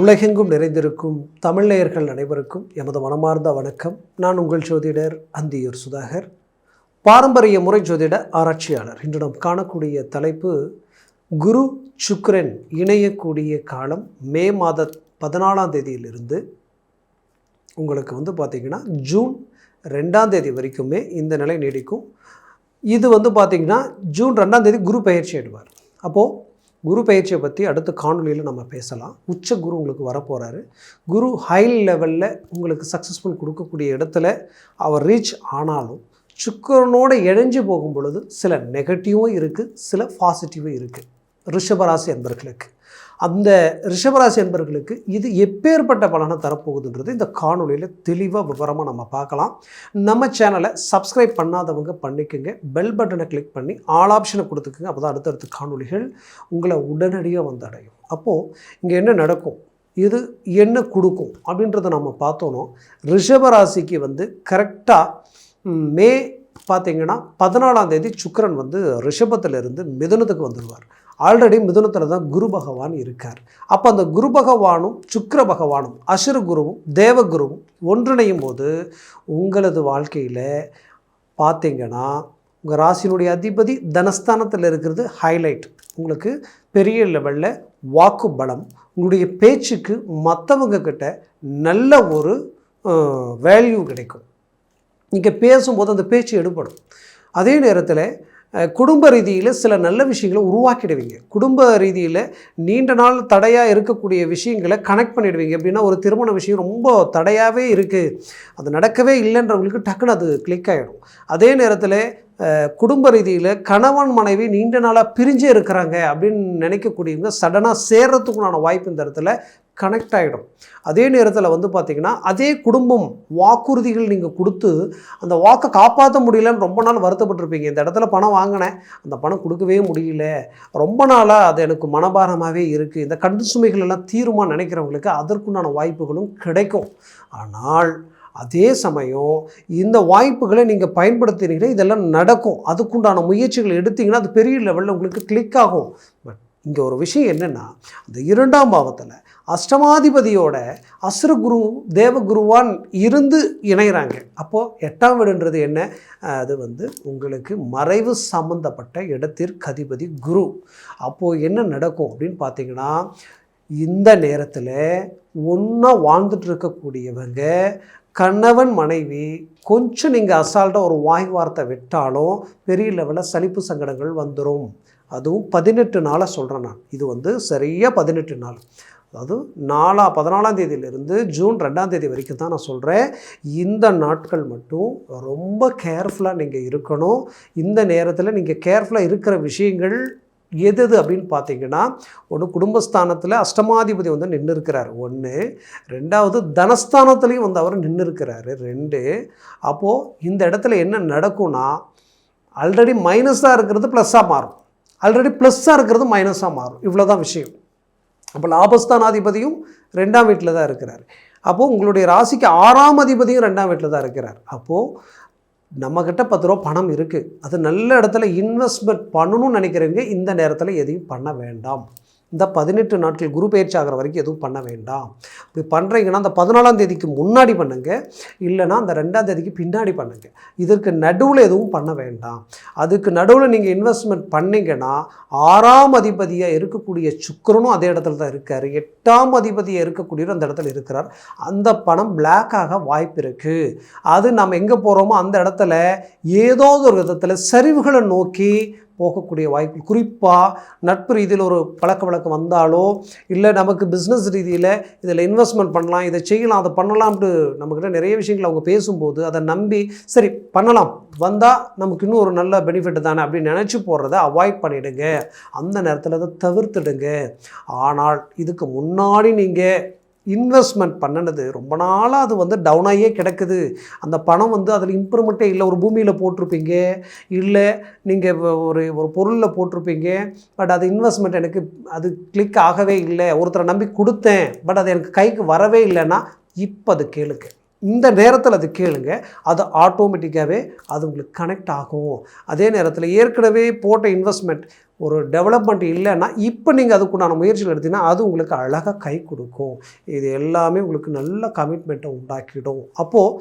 உலகெங்கும் நிறைந்திருக்கும் தமிழ் நேயர்கள் அனைவருக்கும் எமது மனமார்ந்த வணக்கம். நான் உங்கள் ஜோதிடர் அந்தியூர் சுதாகர், பாரம்பரிய முறை ஜோதிட ஆராய்ச்சியாளர். இன்று நாம் காணக்கூடிய தலைப்பு குரு சுக்கிரன் இணையக்கூடிய காலம் மே மாத 14ஆம் தேதியிலிருந்து உங்களுக்கு பார்த்திங்கன்னா ஜூன் 2ஆம் தேதி வரைக்குமே இந்த நிலை நீடிக்கும். இது பார்த்திங்கன்னா ஜூன் 2ஆம் தேதி குரு பயிற்சி ஆயிடுவார். அப்போது குரு பயிற்சியை பற்றி அடுத்த காணொலியில் நம்ம பேசலாம். உச்ச குரு உங்களுக்கு வரப்போகிறாரு. குரு ஹை லெவலில் உங்களுக்கு சக்ஸஸ்ஃபுல் கொடுக்கக்கூடிய இடத்துல அவர் ரீச் ஆனாலும் சுக்கிரனோடு இணைஞ்சு போகும் பொழுது சில நெகட்டிவும் இருக்குது, சில பாசிட்டிவும் இருக்குது. ரிஷபராசி என்பர்களுக்கு, அந்த ரிஷபராசி என்பர்களுக்கு இது எப்பேற்பட்ட பலனை தரப்போகுதுன்றது இந்த காணொலியில் தெளிவாக விவரமாக நம்ம பார்க்கலாம். நம்ம சேனலை சப்ஸ்கிரைப் பண்ணாதவங்க பண்ணிக்கோங்க, பெல் பட்டனை கிளிக் பண்ணி ஆல் ஆப்ஷனை கொடுத்துக்குங்க. அப்போ தான் அடுத்தடுத்த காணொலிகள் உங்களை உடனடியாக வந்து அடையும். அப்போது இங்கே என்ன நடக்கும், இது என்ன கொடுக்கும் அப்படின்றத நம்ம பார்த்தோன்னா, ரிஷபராசிக்கு கரெக்டாக மே பார்த்திங்கன்னா 14ஆம் தேதி சுக்கிரன் ரிஷபத்திலிருந்து மிதுனத்துக்கு வந்துடுவார். ஆல்ரெடி மிதுனத்தில் தான் குரு பகவான் இருக்கார். அப்போ அந்த குரு பகவானும் சுக்கிர பகவானும் அசுர குருவும் தேவகுருவும் ஒன்றிணையும் போது உங்களது வாழ்க்கையில் பார்த்திங்கன்னா உங்கள் ராசியினுடைய அதிபதி தனஸ்தானத்தில் இருக்கிறது ஹைலைட். உங்களுக்கு பெரிய லெவலில் வாக்கு பலம், உங்களுடைய பேச்சுக்கு மற்றவங்க கிட்ட நல்ல ஒரு வேல்யூ கிடைக்கும். நீங்கள் பேசும்போது அந்த பேச்சு எடுபடும். அதே நேரத்தில் குடும்ப ரீதியில் சில நல்ல விஷயங்களை உருவாக்கிடுவீங்க. குடும்ப ரீதியில் நீண்ட நாள் தடையாக இருக்கக்கூடிய விஷயங்களை கனெக்ட் பண்ணிடுவீங்க. எப்படின்னா, ஒரு திருமண விஷயம் ரொம்ப தடையாகவே இருக்குது, அது நடக்கவே இல்லைன்றவங்களுக்கு டக்குன்னு அது கிளிக் ஆகிடும். அதே நேரத்தில் குடும்ப ரீதியில் கணவன் மனைவி நீண்ட நாளாக பிரிஞ்சே இருக்கிறாங்க அப்படின்னு நினைக்கக்கூடியவங்க சடனாக சேர்றதுக்குண்டான வாய்ப்பு இந்த இடத்துல கனெக்ட் ஆகிடும். அதே நேரத்தில் பார்த்திங்கன்னா, அதே குடும்பம் வாக்குறுதிகள் நீங்கள் கொடுத்து அந்த வாக்கை காப்பாற்ற முடியலன்னு ரொம்ப நாள் வருத்தப்பட்டிருப்பீங்க. இந்த இடத்துல பணம் வாங்கினேன், அந்த பணம் கொடுக்கவே முடியல, ரொம்ப நாளாக அது எனக்கு மனபாரமாகவே இருக்குது, இந்த கண்டு சுமைகள் எல்லாம் தீருமா நினைக்கிறவங்களுக்கு அதற்குண்டான வாய்ப்புகளும் கிடைக்கும். ஆனால் அதே சமயம் இந்த வாய்ப்புகளை நீங்கள் பயன்படுத்தினீங்கன்னா இதெல்லாம் நடக்கும். அதுக்குண்டான முயற்சிகள் எடுத்திங்கன்னா அது பெரிய லெவலில் உங்களுக்கு கிளிக் ஆகும். பட் இங்கே ஒரு விஷயம் என்னென்னா, அந்த 2ஆம் பாவத்தில் அஷ்டமாதிபதியோட அசுரகுரு தேவகுருவான் இருந்து இணைகிறாங்க. அப்போது 8ஆம் வீடுன்றது என்ன, அது உங்களுக்கு மறைவு சம்பந்தப்பட்ட இடத்திற்கு அதிபதி குரு. அப்போது என்ன நடக்கும் அப்படின்னு பார்த்தீங்கன்னா, இந்த நேரத்தில் ஒன்றா வாழ்ந்துட்டு இருக்கக்கூடியவங்க கணவன் மனைவி கொஞ்சம் நீங்கள் அசால்ட்டாக ஒரு வாய் வார்த்தை விட்டாலும் பெரிய லெவலில் சலிப்பு சங்கடங்கள் வந்துடும். அதுவும் 18 நாளாக சொல்கிறேன் நான். இது சரியாக 18 நாள், அதாவது 14ஆம் தேதியிலிருந்து ஜூன் 2ஆம் தேதி வரைக்கும் தான் நான் சொல்கிறேன். இந்த நாட்கள் மட்டும் ரொம்ப கேர்ஃபுல்லாக நீங்கள் இருக்கணும். இந்த நேரத்தில் நீங்கள் கேர்ஃபுல்லாக இருக்கிற விஷயங்கள் எது அப்படின்னு பார்த்தீங்கன்னா, ஒன்று குடும்பஸ்தானத்தில் அஷ்டமாதிபதி நின்று இருக்கிறார், 1. 2வது தனஸ்தானத்துலேயும் அவர் நின்று இருக்கிறாரு, 2. அப்போது இந்த இடத்துல என்ன நடக்கும்னா, ஆல்ரெடி மைனஸாக இருக்கிறது ப்ளஸ்ஸாக மாறும், ஆல்ரெடி ப்ளஸ்ஸாக இருக்கிறது மைனஸாக மாறும். இவ்வளோ தான் விஷயம். அப்போ லாபஸ்தானாதிபதியும் 2ஆம் வீட்டில் தான் இருக்கிறார். அப்போது உங்களுடைய ராசிக்கு 6ஆம் அதிபதியும் 2ஆம் வீட்டில் தான் இருக்கிறார். அப்போது நம்மக்கிட்ட 10 ரூபா பணம் இருக்குது, அது நல்ல இடத்துல இன்வெஸ்ட்மெண்ட் பண்ணணும்னு நினைக்கிறவங்க இந்த நேரத்தில் எதையும் பண்ண வேண்டாம். இந்த 18 நாட்கள் குரு பயிற்சி ஆகிற வரைக்கும் எதுவும் பண்ண வேண்டாம். இப்படி பண்ணுறீங்கன்னா அந்த 14ஆம் தேதிக்கு முன்னாடி பண்ணுங்கள், இல்லைனா அந்த 2ஆம் தேதிக்கு பின்னாடி பண்ணுங்கள். இதற்கு நடுவில் எதுவும் பண்ண வேண்டாம். அதுக்கு நடுவில் நீங்கள் இன்வெஸ்ட்மெண்ட் பண்ணிங்கன்னா 6ஆம் அதிபதியாக இருக்கக்கூடிய சுக்கிரனும் அதே இடத்துல தான் இருக்கார், 8ஆம் அதிபதியாக இருக்கக்கூடியவர் அந்த இடத்துல இருக்கிறார். அந்த பணம் பிளாக்காக வாய்ப்பு இருக்குது. அது நம்ம எங்கே போகிறோமோ அந்த இடத்துல ஏதோ ஒரு விதத்தில் சரிவுகளை நோக்கி போகக்கூடிய வாய்ப்பு. குறிப்பாக நட்பு ரீதியில் ஒரு பழக்க வழக்கம் வந்தாலோ, இல்லை நமக்கு பிஸ்னஸ் ரீதியில் இதில் இன்வெஸ்ட்மெண்ட் பண்ணலாம், இதை செய்யலாம், அதை பண்ணலாம்னு நம்மக்கிட்ட நிறைய விஷயங்கள் அவங்க பேசும்போது அதை நம்பி சரி பண்ணலாம், வந்தால் நமக்கு இன்னும் ஒரு நல்ல பெனிஃபிட் தானே அப்படின்னு நினச்சி போடுறத அவாய்ட் பண்ணிவிடுங்க. அந்த நேரத்தில் அதை தவிர்த்துடுங்க. ஆனால் இதுக்கு முன்னாடி நீங்கள் இன்வெஸ்ட்மெண்ட் பண்ணினது ரொம்ப நாளாக அது டவுன் ஆகியே கிடக்குது, அந்த பணம் அதில் இம்ப்ரூவ்மெண்ட்டே இல்லை. ஒரு பூமியில் போட்டிருப்பீங்க, இல்லை நீங்கள் ஒரு பொருளில் போட்டிருப்பீங்க, பட் அது இன்வெஸ்ட்மெண்ட் எனக்கு அது கிளிக் ஆகவே இல்லை, ஒருத்தரை நம்பி கொடுத்தேன் பட் அது எனக்கு கைக்கு வரவே இல்லைன்னா இப்போ அது கேளுங்க. இந்த நேரத்தில் அது கேளுங்க, அது ஆட்டோமேட்டிக்காகவே அது உங்களுக்கு கனெக்ட் ஆகும். அதே நேரத்தில் ஏற்கனவே போட்ட இன்வெஸ்ட்மெண்ட் ஒரு டெவலப்மெண்ட் இல்லைன்னா இப்போ நீங்கள் அதுக்குண்டான முயற்சிகள் எடுத்தீங்கன்னா அது உங்களுக்கு அழகாக கை கொடுக்கும். இது எல்லாமே உங்களுக்கு நல்ல கமிட்மெண்ட்டை உண்டாக்கிடும். அப்போது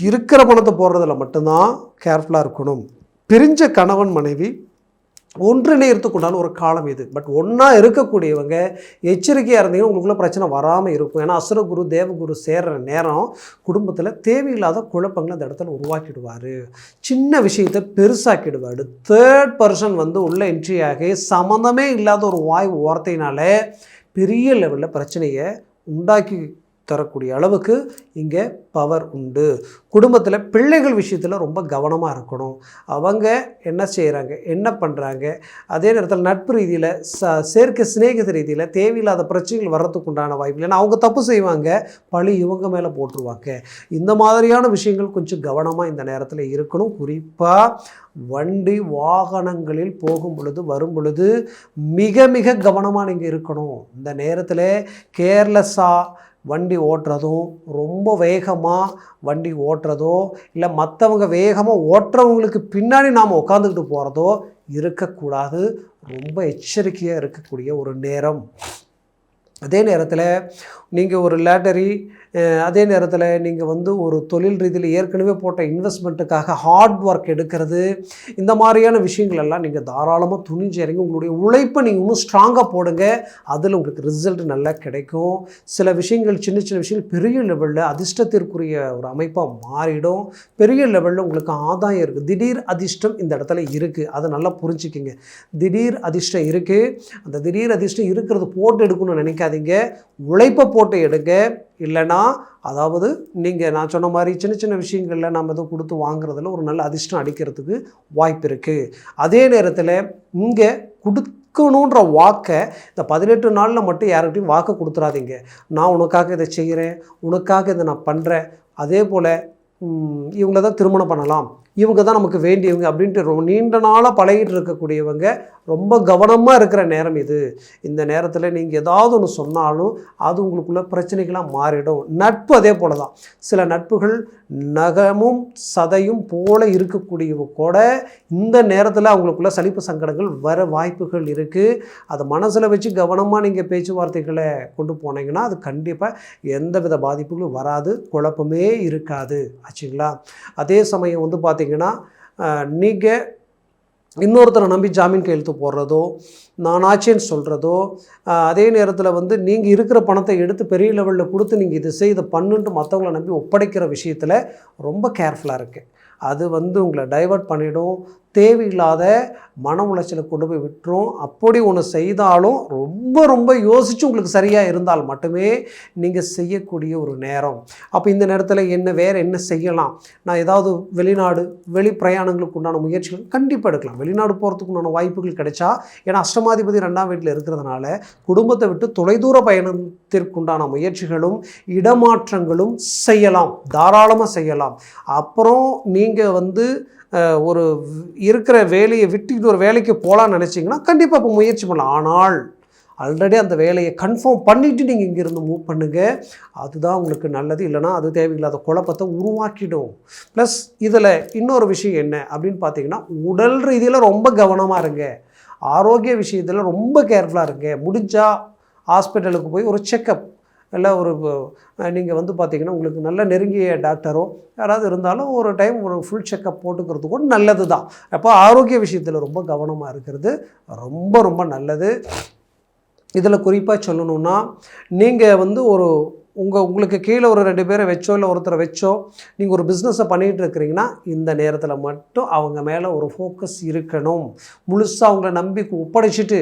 இருக்கிற பணத்தை போடுறதுல மட்டும்தான் கேர்ஃபுல்லாக இருக்கணும். பிரிஞ்ச கணவன் மனைவி ஒன்றிணையறதுக்குண்டான ஒரு காலம் இது. பட் ஒன்றா இருக்கக்கூடியவங்க எச்சரிக்கையாக இருந்தீங்கன்னா உங்களுக்குள்ள பிரச்சனை வராமல் இருக்கும். ஏன்னா அசுரகுரு தேவகுரு சேர்கிற நேரம் குடும்பத்தில் தேவையில்லாத குழப்பங்களை அந்த இடத்துல உருவாக்கிடுவார். சின்ன விஷயத்தை பெருசாக்கிடுவார். தேர்ட் பர்சன் உள்ள என்ட்ரி ஆகி சம்மந்தமே இல்லாத ஒரு வார்த்தையினால பெரிய லெவலில் பிரச்சனையை உண்டாக்கி தரக்கூடிய அளவுக்கு இங்கே பவர் உண்டு. குடும்பத்தில் பிள்ளைகள் விஷயத்தில் ரொம்ப கவனமாக இருக்கணும். அவங்க என்ன செய்கிறாங்க, என்ன பண்ணுறாங்க, அதே நேரத்தில் நட்பு ரீதியில் சேர்க்கை சிநேகித ரீதியில் தேவையில்லாத பிரச்சனைகள் வர்றதுக்கு உண்டான வாய்ப்பு. ஏன்னா அவங்க தப்பு செய்வாங்க, பழி இவங்க மேலே போட்டுருவாங்க. இந்த மாதிரியான விஷயங்கள் கொஞ்சம் கவனமாக இந்த நேரத்தில் இருக்கணும். குறிப்பாக வண்டி வாகனங்களில் போகும் பொழுது வரும் பொழுது மிக மிக கவனமாக நீங்கள் இருக்கணும். இந்த நேரத்தில் கேர்லெஸ்ஸாக வண்டி ஓட்டுறதும் ரொம்ப வேகமாக வண்டி ஓட்டுறதோ இல்லை மற்றவங்க வேகமாக ஓட்டுறவங்களுக்கு பின்னாடி நாம் உட்காந்துக்கிட்டு போகிறதோ இருக்கக்கூடாது. ரொம்ப எச்சரிக்கையாக இருக்கக்கூடிய ஒரு நேரம். அதே நேரத்தில் நீங்கள் ஒரு லேட்டரி, அதே நேரத்தில் நீங்கள் ஒரு தொழில் ரீதியில் ஏற்கனவே போட்ட இன்வெஸ்ட்மெண்ட்டுக்காக ஹார்ட் ஒர்க் எடுக்கிறது, இந்த மாதிரியான விஷயங்கள் எல்லாம் நீங்கள் தாராளமாக துணிஞ்சு இறங்கி உங்களுடைய உழைப்பை நீங்கள் இன்னும் ஸ்ட்ராங்காக போடுங்க. அதில் உங்களுக்கு ரிசல்ட் நல்லா கிடைக்கும். சில விஷயங்கள் சின்ன சின்ன விஷயங்கள் பெரிய லெவலில் அதிர்ஷ்டத்திற்குரிய ஒரு அமைப்பாக மாறிடும். பெரிய லெவலில் உங்களுக்கு ஆதாயம் இருக்குது. திடீர் அதிர்ஷ்டம் இந்த இடத்துல இருக்குது. அதை நல்லா புரிஞ்சுக்கிங்க. திடீர் அதிர்ஷ்டம் இருக்குது. அந்த திடீர் அதிர்ஷ்டம் இருக்கிறது போட்டு எடுக்கணும்னு நினைக்காதீங்க. உழைப்பை போட்டு எடுங்க. இல்லைனா அதாவது நீங்கள் நான் சொன்ன மாதிரி சின்ன சின்ன விஷயங்களில் நம்ம எதுவும் கொடுத்து வாங்குறதுல ஒரு நல்ல அதிர்ஷ்டம் அடிக்கிறதுக்கு வாய்ப்பு இருக்குது. அதே நேரத்தில் இங்கே கொடுக்கணுன்ற வாக்கை இந்த 18 நாளில் மட்டும் யார்கிட்டையும் வாக்கை கொடுத்துடாதீங்க. நான் உனக்காக இதை செய்கிறேன், உனக்காக இதை நான் பண்ணுறேன், அதே போல் இவங்கள தான் திருமணம் பண்ணலாம், இவங்க தான் நமக்கு வேண்டியவங்க அப்படின்ட்டு ரொம்ப நீண்ட நாளாக பழகிட்டு இருக்கக்கூடியவங்க ரொம்ப கவனமாக இருக்கிற நேரம் இது. இந்த நேரத்தில் நீங்கள் ஏதாவது ஒன்று சொன்னாலும் அது உங்களுக்குள்ள பிரச்சனைகளாக மாறிடும். நட்பு அதே போல தான். சில நட்புகள் நகமும் சதையும் போல இருக்கக்கூடியவங்க கூட இந்த நேரத்தில் அவங்களுக்குள்ள சலிப்பு சங்கடங்கள் வர வாய்ப்புகள் இருக்குது. அதை மனசில் வச்சு கவனமாக நீங்கள் பேச்சுவார்த்தைகளை கொண்டு போனீங்கன்னா அது கண்டிப்பாக எந்த வித பாதிப்புகளும் வராது, குழப்பமே இருக்காது. ஆச்சுங்களா? அதே சமயம் பார்த்தீங்கன்னா நீங்கள் இன்னொருத்தரை நம்பி ஜாமீன் கையெழுத்து போடுறதோ, நானாச்சேன்னு சொல்கிறதோ, அதே நேரத்தில் நீங்கள் இருக்கிற பணத்தை எடுத்து பெரிய லெவலில் கொடுத்து நீங்கள் இதை பண்ணுன்ட்டு மற்றவங்கள நம்பி ஒப்படைக்கிற விஷயத்தில் ரொம்ப கேர்ஃபுல்லாக இருக்குது. அது உங்களை டைவர்ட் பண்ணிடும். தேவையில்லாத மன உளைச்சலை கொண்டு போய் விட்டுரும். அப்படி ஒன்று செய்தாலும் ரொம்ப ரொம்ப யோசித்து உங்களுக்கு சரியாக இருந்தால் மட்டுமே நீங்கள் செய்யக்கூடிய ஒரு நேரம். அப்போ இந்த நேரத்தில் வேறு என்ன செய்யலாம்? நான் ஏதாவது வெளிநாடு வெளி பிரயாணங்களுக்கு உண்டான முயற்சிகள் கண்டிப்பாக எடுக்கலாம். வெளிநாடு போகிறதுக்கு உண்டான வாய்ப்புகள் கிடைச்சா, ஏன்னா அஷ்டமாதிபதி 2ஆம் வீட்டில் இருக்கிறதுனால குடும்பத்தை விட்டு தொலைதூர பயணத்திற்குண்டான முயற்சிகளும் இடமாற்றங்களும் செய்யலாம், தாராளமாக செய்யலாம். அப்புறம் நீங்கள் ஒரு இருக்கிற வேலையை விட்டுக்கிட்டு ஒரு வேலைக்கு போகலான்னு நினச்சிங்கன்னா கண்டிப்பாக இப்போ முயற்சி பண்ணலாம். ஆனால் ஆல்ரெடி அந்த வேலையை கன்ஃபார்ம் பண்ணிவிட்டு நீங்கள் இங்கேருந்து மூவ் பண்ணுங்கள். அதுதான் உங்களுக்கு நல்லது. இல்லைனா அது தேவையில்லாத குழப்பத்தை உருவாக்கிடும். ப்ளஸ் இதில் இன்னொரு விஷயம் என்ன அப்படின்னு பார்த்தீங்கன்னா, உடல் ரீதியில் ரொம்ப கவனமாக இருங்க. ஆரோக்கிய விஷயத்தில் ரொம்ப கேர்ஃபுல்லாக இருங்க. முடிஞ்சால் ஹாஸ்பிட்டலுக்கு போய் ஒரு செக்கப், இல்லை ஒரு நீங்கள் பார்த்தீங்கன்னா உங்களுக்கு நல்ல நெருங்கிய டாக்டரோ யாராவது இருந்தாலும் ஒரு டைம் ஒரு ஃபுல் செக்கப் போட்டுக்கிறது கூட நல்லது தான். அப்போ ஆரோக்கிய விஷயத்தில் ரொம்ப கவனமாக இருக்கிறது ரொம்ப ரொம்ப நல்லது. இதில் குறிப்பாக சொல்லணுன்னா, நீங்கள் ஒரு உங்களுக்கு கீழே ஒரு 2 பேரை வச்சோ இல்லை ஒருத்தரை வச்சோ நீங்கள் ஒரு பிஸ்னஸை பண்ணிகிட்டு இருக்கிறீங்கன்னா இந்த நேரத்தில் மட்டும் அவங்க மேலே ஒரு ஃபோக்கஸ் இருக்கணும். முழுசாக அவங்கள நம்பி ஒப்படைச்சிட்டு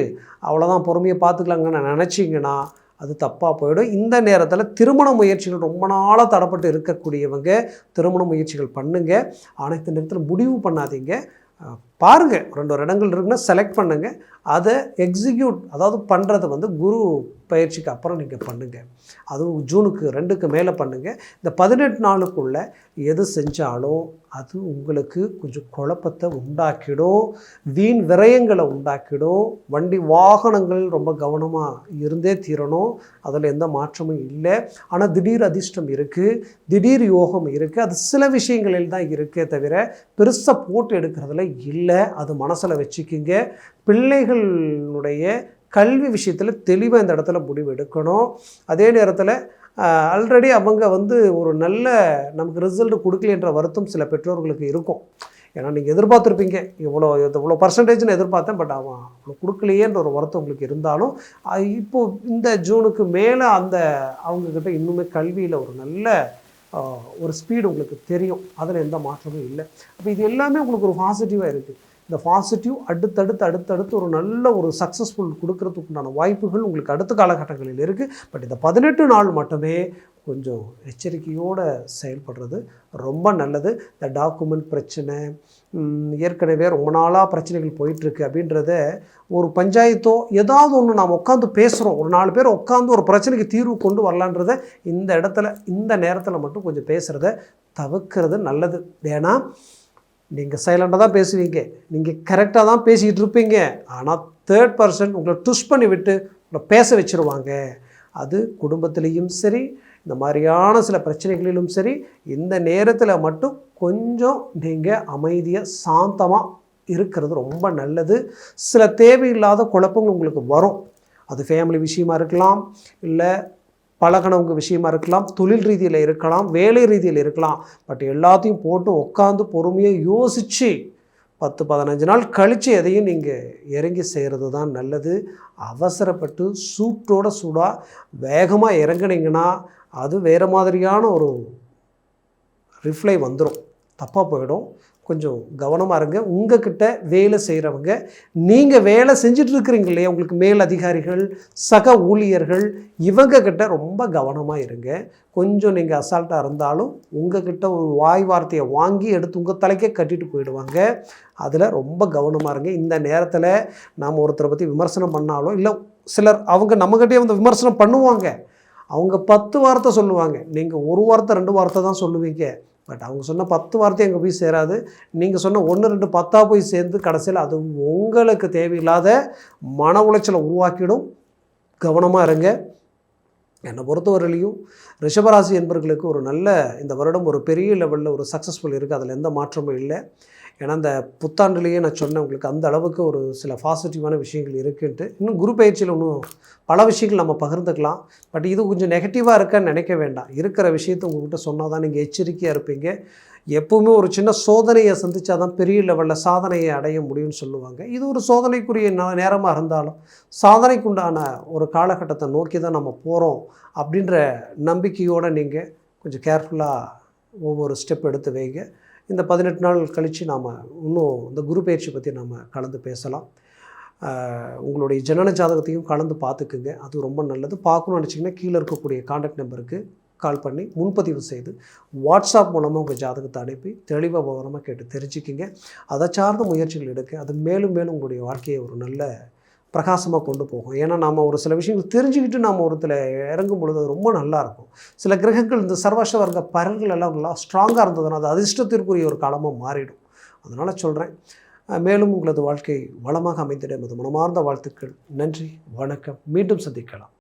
அவ்வளோதான் பொறுமையை பார்த்துக்கலாங்கன்னு நினச்சிங்கன்னா அது தப்பாக போயிடும். இந்த நேரத்தில் திருமண முயற்சிகள் ரொம்ப நாளாக தடப்பட்டு இருக்கக்கூடியவங்க திருமண முயற்சிகள் பண்ணுங்கள். ஆனால் இந்த நேரத்தில் முடிவு பண்ணாதீங்க. பாருங்கள், 2 இடங்கள் இருக்குன்னா செலக்ட் பண்ணுங்கள். அதை எக்ஸிக்யூட் அதாவது பண்ணுறதை குரு பயிற்சிக்கு அப்புறம் நீங்கள் பண்ணுங்கள். அதுவும் ஜூனுக்கு 2க்கு மேலே பண்ணுங்கள். இந்த 18 நாளுக்குள்ளே எது செஞ்சாலும் அது உங்களுக்கு கொஞ்சம் குழப்பத்தை உண்டாக்கிடும், வீண் விரயங்களை உண்டாக்கிடும். வண்டி வாகனங்கள் ரொம்ப கவனமாக இருந்தே தீரணும். அதில் எந்த மாற்றமும் இல்லை. ஆனால் திடீர் அதிர்ஷ்டம் இருக்குது, திடீர் யோகம் இருக்குது. அது சில விஷயங்களில் தான் இருக்கே தவிர பெருசாக போட்டு எடுக்கிறதுல இல்லை. இல்லை, அது மனசில் வச்சுக்கிங்க. பிள்ளைகளுடைய கல்வி விஷயத்தில் தெளிவாக இந்த இடத்துல முடிவு எடுக்கணும். அதே நேரத்தில் ஆல்ரெடி அவங்க ஒரு நல்ல நமக்கு ரிசல்ட் கொடுக்கலன்ற வருத்தம் சில பெற்றோர்களுக்கு இருக்கும். ஏன்னா நீங்கள் எதிர்பார்த்துருப்பீங்க, இவ்வளோ பர்சன்டேஜ்னு எதிர்பார்த்தேன், பட் அவன் அவ்வளோ கொடுக்கலையேன்ற ஒரு வருத்தம் உங்களுக்கு இருந்தாலும், இப்போது இந்த ஜூனுக்கு மேலே அவங்கக்கிட்ட இன்னுமே கல்வியில் ஒரு நல்ல ஒரு ஸ்பீடு உங்களுக்கு தெரியும். அதில் எந்த மாற்றமும் இல்லை. அப்போ இது எல்லாமே உங்களுக்கு ஒரு பாசிட்டிவாக இருக்குது. இந்த பாசிட்டிவ் அடுத்தடுத்து ஒரு நல்ல ஒரு சக்ஸஸ்ஃபுல் கொடுக்கறதுக்குண்டான வாய்ப்புகள் உங்களுக்கு அடுத்த காலகட்டங்களில் இருக்குது. பட் இந்த 18 நாள் மட்டுமே கொஞ்சம் எச்சரிக்கையோடு செயல்படுறது ரொம்ப நல்லது. இந்த டாக்குமெண்ட் பிரச்சனை, ஏற்கனவே ரொம்ப நாளாக பிரச்சனைகள் போயிட்டுருக்கு அப்படின்றத ஒரு பஞ்சாயத்தோ ஏதாவது ஒன்று நாம் உட்காந்து பேசுகிறோம், ஒரு 4 பேர் உட்காந்து ஒரு பிரச்சனைக்கு தீர்வு கொண்டு வரலான்றதை இந்த நேரத்தில் மட்டும் கொஞ்சம் பேசுகிறத தவிர்க்கிறது நல்லது. ஏன்னா நீங்கள் சைலண்டாக தான் பேசுவீங்க, நீங்கள் கரெக்டாக தான் பேசிக்கிட்டு இருப்பீங்க, ஆனால் தேர்ட் பர்சன் உங்களை ட்விஸ்ட் பண்ணி விட்டு உங்களை பேச வச்சுருவாங்க. அது குடும்பத்திலையும் சரி, இந்த மாதிரியான சில பிரச்சனைகளிலும் சரி, இந்த நேரத்தில் மட்டும் கொஞ்சம் நீங்கள் அமைதியாக சாந்தமாக இருக்கிறது ரொம்ப நல்லது. சில தேவையில்லாத குழப்பங்கள் உங்களுக்கு வரும். அது ஃபேமிலி விஷயமா இருக்கலாம், இல்லை பழகினவங்க விஷயமா இருக்கலாம், தொழில் ரீதியில் இருக்கலாம், வேலை ரீதியில் இருக்கலாம். பட் எல்லாத்தையும் போட்டு உட்காந்து பொறுமையாக யோசித்து 10-15 நாள் கழித்து எதையும் நீங்கள் இறங்கி செய்கிறது தான் நல்லது. அவசரப்பட்டு சூடாக வேகமாக இறங்குனீங்கன்னா அது வேறு மாதிரியான ஒரு ரிப்ளை வந்துடும், தப்பாக போயிடும். கொஞ்சம் கவனமாக இருங்க. உங்ககிட்ட வேலை செய்கிறவங்க, நீங்கள் வேலை செஞ்சிட்ருக்கிறீங்க இல்லையா, உங்களுக்கு மேல் அதிகாரிகள், சக ஊழியர்கள், இவங்கக்கிட்ட ரொம்ப கவனமாக இருங்க. கொஞ்சம் நீங்கள் அசால்ட்டாக இருந்தாலும் உங்ககிட்ட ஒரு வாய் வார்த்தையை வாங்கி எடுத்து உங்கள் தலைக்கே கட்டிட்டு போயிடுவாங்க. அதில் ரொம்ப கவனமாக இருங்க. இந்த நேரத்தில் நாம் ஒருத்தரை பற்றி விமர்சனம் பண்ணாலும், இல்லை சிலர் அவங்க நம்மகிட்டே விமர்சனம் பண்ணுவாங்க. அவங்க 10 வார்த்தை சொல்லுவாங்க, நீங்கள் 1 வார்த்தை 2 வார்த்தை தான் சொல்லுவீங்க. பட் அவங்க சொன்ன 10 வார்த்தை அங்கே போய் சேராது. நீங்கள் சொன்ன 1, 2, 10 போய் சேர்ந்து கடைசியில் அது உங்களுக்கு தேவையில்லாத மன உளைச்சலை உருவாக்கிடும். கவனமாக இருங்க. என்னை பொறுத்தவரையிலையும் ரிஷபராசி என்பவர்களுக்கு ஒரு நல்ல இந்த வருடம் ஒரு பெரிய லெவலில் ஒரு சக்ஸஸ்ஃபுல் இருக்குது. அதில் எந்த மாற்றமும் இல்லை. ஏன்னா இந்த புத்தாண்டுலேயே நான் சொன்னேன் உங்களுக்கு அந்த அளவுக்கு ஒரு சில பாசிட்டிவான விஷயங்கள் இருக்குன்ட்டு. இன்னும் குரு பயிற்சியில் இன்னும் பல விஷயங்கள் நம்ம பகிர்ந்துக்கலாம். பட் இது கொஞ்சம் நெகட்டிவாக இருக்கான்னு நினைக்க வேண்டாம். இருக்கிற விஷயத்தை உங்கள்கிட்ட சொன்னால் தான் நீங்கள் எச்சரிக்கையாக இருப்பீங்க. எப்போவுமே ஒரு சின்ன சோதனையை சந்தித்தா தான் பெரிய லெவலில் சாதனையை அடைய முடியும்னு சொல்லுவாங்க. இது ஒரு சோதனைக்குரிய நேரமாக இருந்தாலும் சாதனைக்குண்டான ஒரு காலகட்டத்தை நோக்கி தான் நம்ம போகிறோம் அப்படின்ற நம்பிக்கையோடு நீங்கள் கொஞ்சம் கேர்ஃபுல்லாக ஒவ்வொரு ஸ்டெப் எடுத்து வைங்க. இந்த 18 நாள் கழித்து நாம் இன்னும் இந்த குரு பயிற்சி பற்றி நம்ம கலந்து பேசலாம். உங்களுடைய ஜனன ஜாதகத்தையும் கலந்து பார்த்துக்குங்க, அது ரொம்ப நல்லது. பார்க்கணும்னு நினச்சிங்கன்னா கீழே இருக்கக்கூடிய கான்டாக்ட் நம்பருக்கு கால் பண்ணி முன்பதிவு செய்து வாட்ஸ்அப் மூலமாக உங்கள் ஜாதகத்தை அனுப்பி தெளிவாக விவரமாக கேட்டு தெரிஞ்சுக்கிங்க. அதை சார்ந்த முயற்சிகள் எடுக்க அது மேலும் மேலும் உங்களுடைய வாழ்க்கையை ஒரு நல்ல பிரகாசமாக கொண்டு போகும். ஏன்னா நாம் ஒரு சில விஷயங்கள் தெரிஞ்சுக்கிட்டு நாம் ஒருத்தில் இறங்கும் பொழுது அது ரொம்ப நல்லாயிருக்கும். சில கிரகங்கள் இந்த சர்வச வர்க்க பலன்கள் எல்லாம் ஸ்ட்ராங்காக இருந்ததுன்னா அது அதிர்ஷ்டத்திற்குரிய ஒரு காலமாக மாறிடும். அதனால் சொல்கிறேன், மேலும் உங்களது வாழ்க்கை வளமாக அமைந்திட மனமார்ந்த வாழ்த்துக்கள். நன்றி, வணக்கம். மீண்டும் சந்திக்கலாம்.